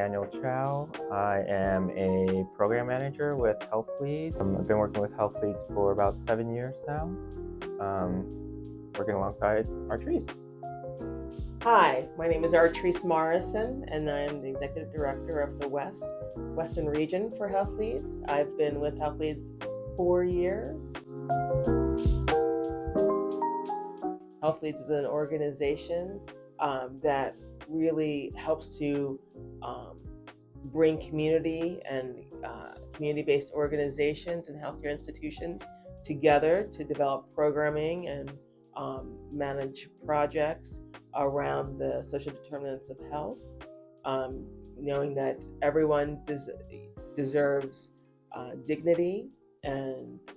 Daniel Chow. I am a program manager with Health Leads. I've been working with Health Leads for about 7 years now, working alongside Artrice. Hi, my name is Artrice Morrison, and I'm the Executive Director of the Western Region for Health Leads. I've been with Health Leads 4 years. Health Leads is an organization that really helps to bring community and community-based organizations and healthcare institutions together to develop programming and manage projects around the social determinants of health, knowing that everyone deserves dignity and to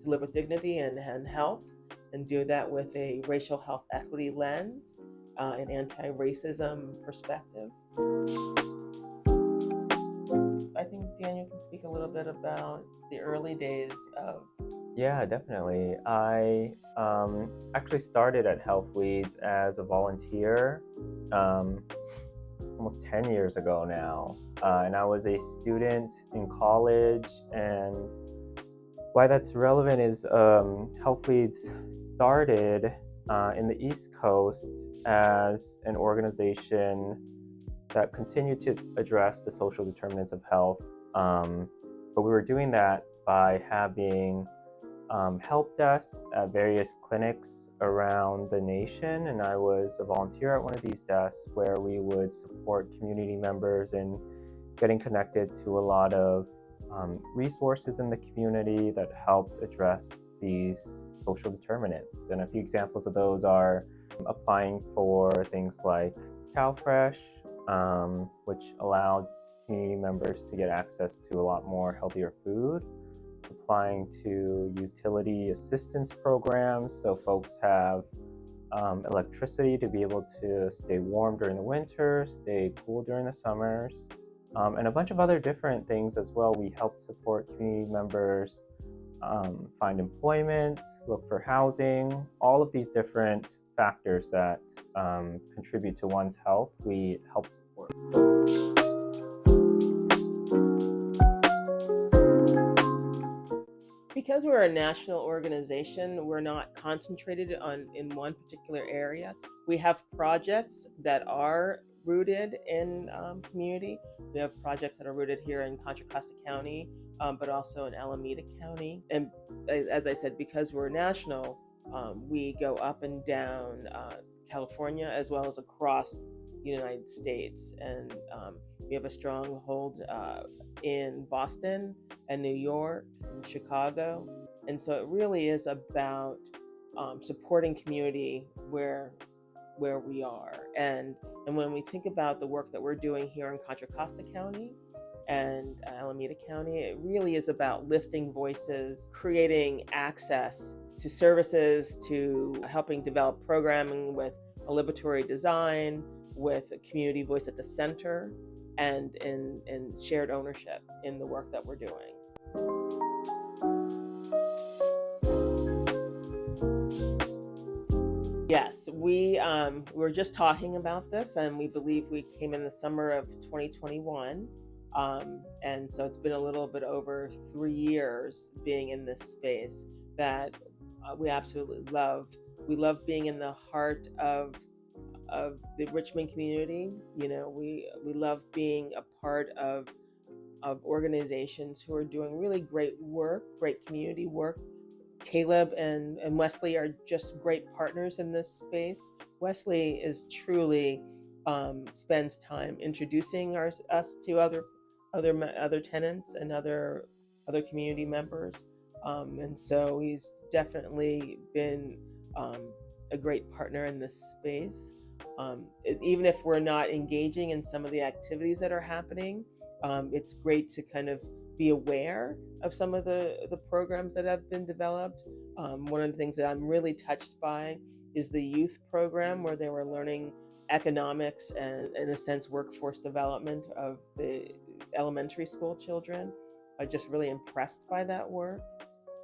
live with dignity and health, and do that with a racial health equity lens, an anti-racism perspective. I think Daniel can speak a little bit about the early days of. Yeah, definitely. I actually started at Health Leads as a volunteer almost 10 years ago now. And I was a student in college. And why that's relevant is Health Leads started in the East Coast as an organization that continued to address the social determinants of health. But we were doing that by having help desks at various clinics around the nation, and I was a volunteer at one of these desks where we would support community members in getting connected to a lot of resources in the community that helped address these social determinants. And a few examples of those are applying for things like CalFresh, which allowed community members to get access to a lot more healthier food, applying to utility assistance programs so folks have electricity to be able to stay warm during the winter, stay cool during the summers, and a bunch of other different things as well. We help support community members find employment, look for housing, all of these different factors that contribute to one's health, we help support. Because we're a national organization, we're not concentrated in one particular area. We have projects that are rooted in community. We have projects that are rooted here in Contra Costa County, but also in Alameda County. And as I said, because we're national, we go up and down California as well as across the United States. And we have a stronghold in Boston and New York and Chicago. And so it really is about supporting community where we are. And when we think about the work that we're doing here in Contra Costa County and Alameda County, it really is about lifting voices, creating access to services, to helping develop programming with a liberatory design, with a community voice at the center, and in shared ownership in the work that we're doing. Yes, we were just talking about this, and we believe we came in the summer of 2021. And so it's been a little bit over 3 years being in this space that we absolutely love. We love being in the heart of the Richmond community. You know, we love being a part of organizations who are doing really great work, great community work. Caleb and Wesley are just great partners in this space. Wesley is truly spends time introducing us to other tenants and other community members, and so he's definitely been a great partner in this space. Even if we're not engaging in some of the activities that are happening, it's great to kind of be aware of some of the programs that have been developed. One of the things that I'm really touched by is the youth program, where they were learning economics and, in a sense, workforce development of the elementary school children. I'm just really impressed by that work.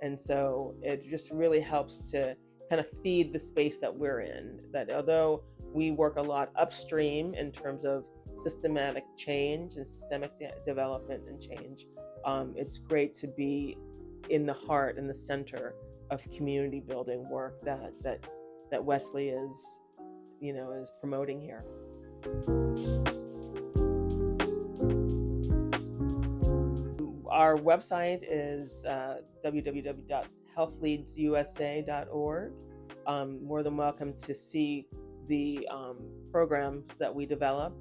And so it just really helps to kind of feed the space that we're in, that although we work a lot upstream in terms of systematic change and systemic development and change. It's great to be in the heart and the center of community building work that Wesley is promoting here. Our website is www.healthleadsusa.org. More than welcome to see the programs that we develop.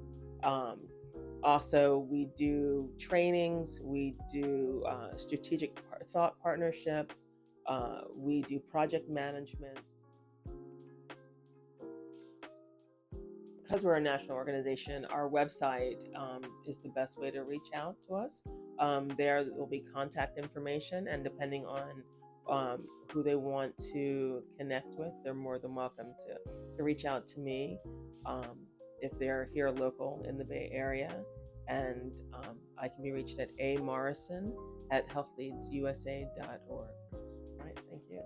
Also, we do trainings, we do strategic thought partnership, we do project management. Because we're a national organization, our website is the best way to reach out to us. There will be contact information, and depending on who they want to connect with, they're more than welcome to reach out to me if they're here local in the Bay Area. And I can be reached at amorrison@healthleadsusa.org. All right, thank you.